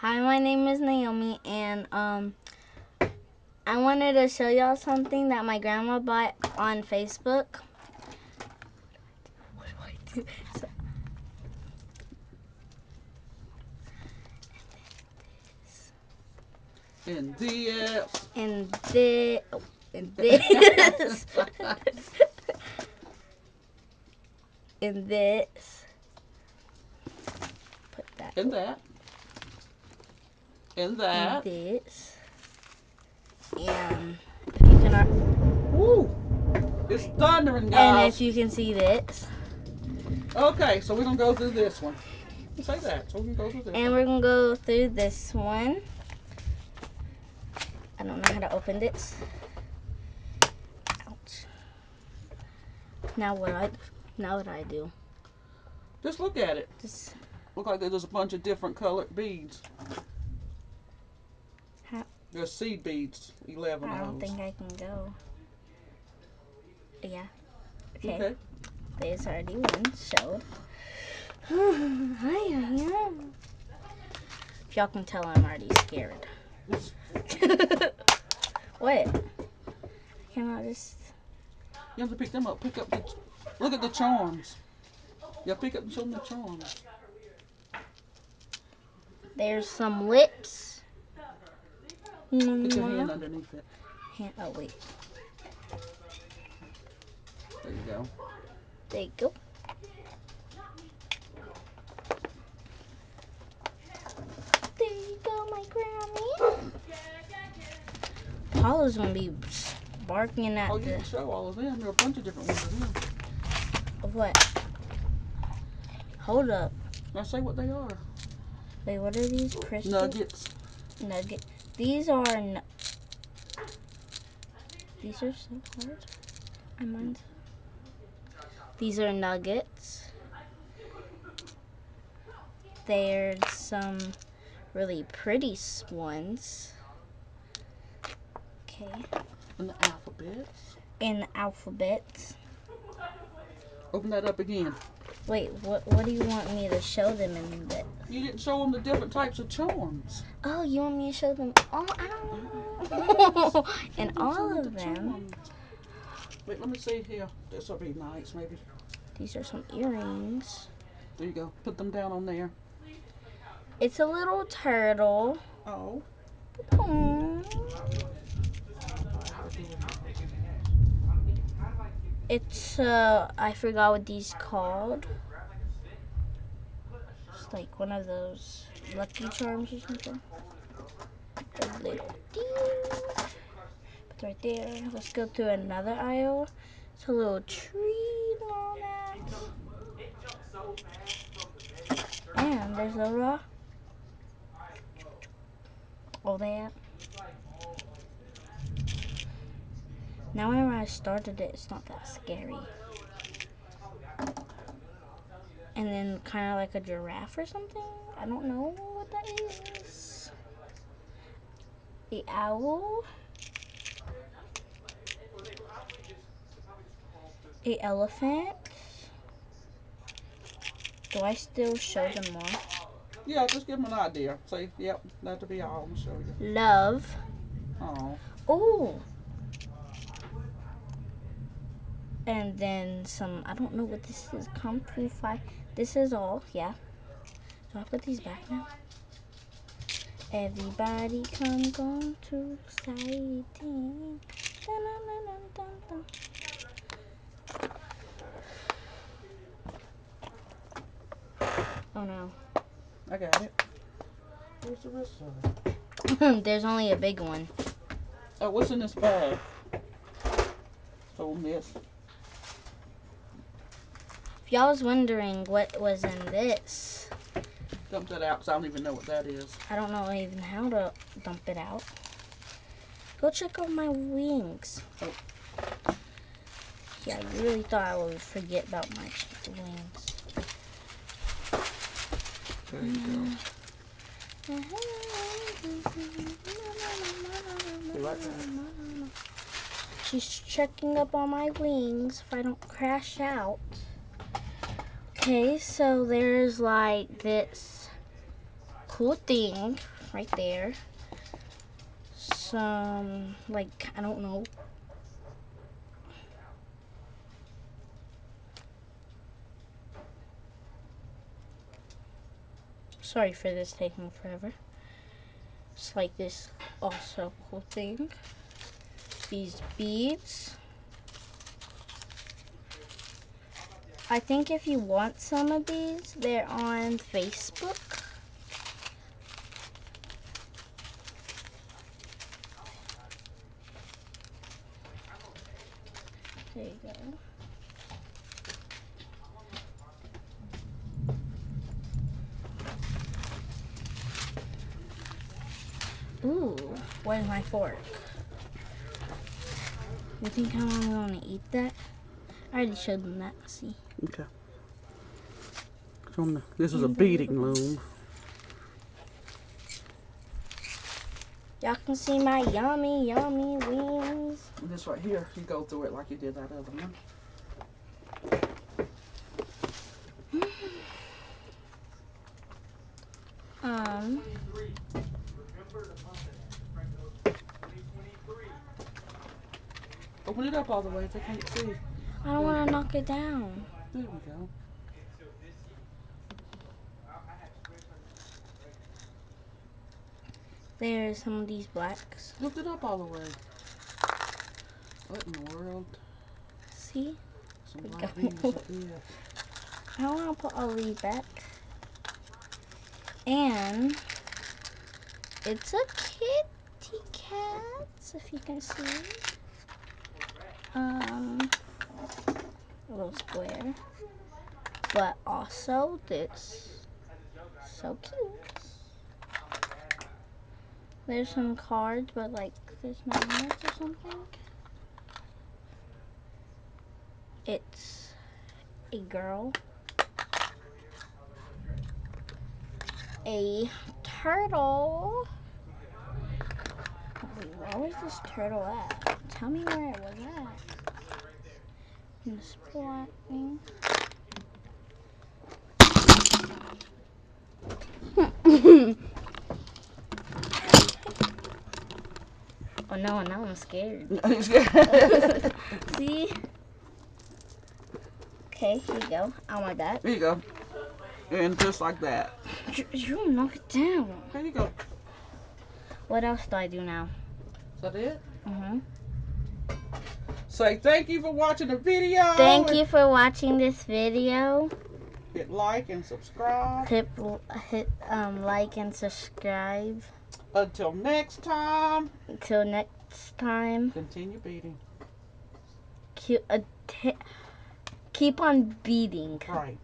Hi, my name is Naomi, and I wanted to show y'all something that my grandma bought on Facebook. What do I do? And this. And this. And this. And this. Put that. And that. And that. And this. And if you can. Woo! It's thundering, And guys. if you can see this. Okay, so we're gonna go through this one. Say that. So we can go through this. And we're gonna go through this one. I don't know how to open this. Ouch. Now what do I do? Just look at it. Just Look like there's a bunch of different colored beads. There's seed beads. 11 I of don't those. think I can go. Yeah. Okay. Okay. There's already one showed. Hi, if y'all can tell, I'm already scared. What? Can I just? You have to pick them up. Pick up the. Look at the charms. Yeah, pick up and show them the charms. There's some lips. Put your hand underneath it. Oh wait. There you go. There you go. There you go, my Grammy. Paula's gonna be barking at Oh, you can show all of them. There are a bunch of different ones of them. What? Hold up. Now say what they are. Wait, what are these? Crystals? Nuggets. Nugget. These are these are so hard. These are nuggets. There's some really pretty ones. Okay. And the alphabets. And the alphabets. Open that up again. Wait, what do you want me to show them in that? You didn't show them the different types of charms. Oh, you want me to show them all? Ow. And all of them. Charms. Wait, let me see here. This will be nice, maybe. These are some earrings. There you go. Put them down on there. It's a little turtle. Oh. Aww. It's I forgot what these called. It's like one of those Lucky Charms or something. A little ding. It's right there. Let's go to another aisle. It's a little tree and all that. And there's a rock. All that. Now whenever I started it, it's not that scary. And then kind of like a giraffe or something. I don't know what that is. The owl. A elephant. Do I still show them more? Yeah, just give them an idea. Say, yep, that'll be all. I'm show you. Love. Oh. Oh. And then some, I don't know what this is. Kung Fu Fight. This is all, yeah. Do I put these back now? Everybody come going to sighting. Dun, dun, dun, dun, dun. Oh no. I got it. Where's the rest of it? There's only a big one. Oh, what's in this bag? Oh, miss. If y'all was wondering what was in this, Dump that out because I don't even know what that is. I don't know even how to dump it out. Go check out my wings. Oh. Yeah, you really thought I would forget about my wings. There you go. Be right back. She's checking up on my wings if I don't crash out. Okay, so there's like this cool thing right there. Some, like, I don't know. Sorry for this taking forever. It's like this also cool thing. These beads. I think if you want some of these, they're on Facebook. There you go. Ooh, where's my fork? You think I'm gonna eat that? I already showed them that. See? Okay. This is a beading loom. Y'all can see my yummy, yummy wings. This right here, you go through it like you did that other one. Open it up all the way if they can't see. I don't want to knock it down. There we go. There's some of these blacks. Lift it up all the way. What in the world? See? Some black beads like this. I don't want to put all these back. And it's a kitty cat, if you can see. A little square. But also this. So cute. There's some cards, but like there's no notes or something. It's a girl. A turtle. Wait, where was this turtle at? Tell me where it was at. In the splat thing. Oh no, now I'm scared. See? Okay, here you go. On my back. There you go. And just like that. You knock it down. There you go. What else do I do now? Is that it? Mm-hmm. Say thank you for watching the video. Thank you for watching this video. Hit like and subscribe. Hit like and subscribe. Until next time. Until next time. Continue beating. Keep on beating. Right.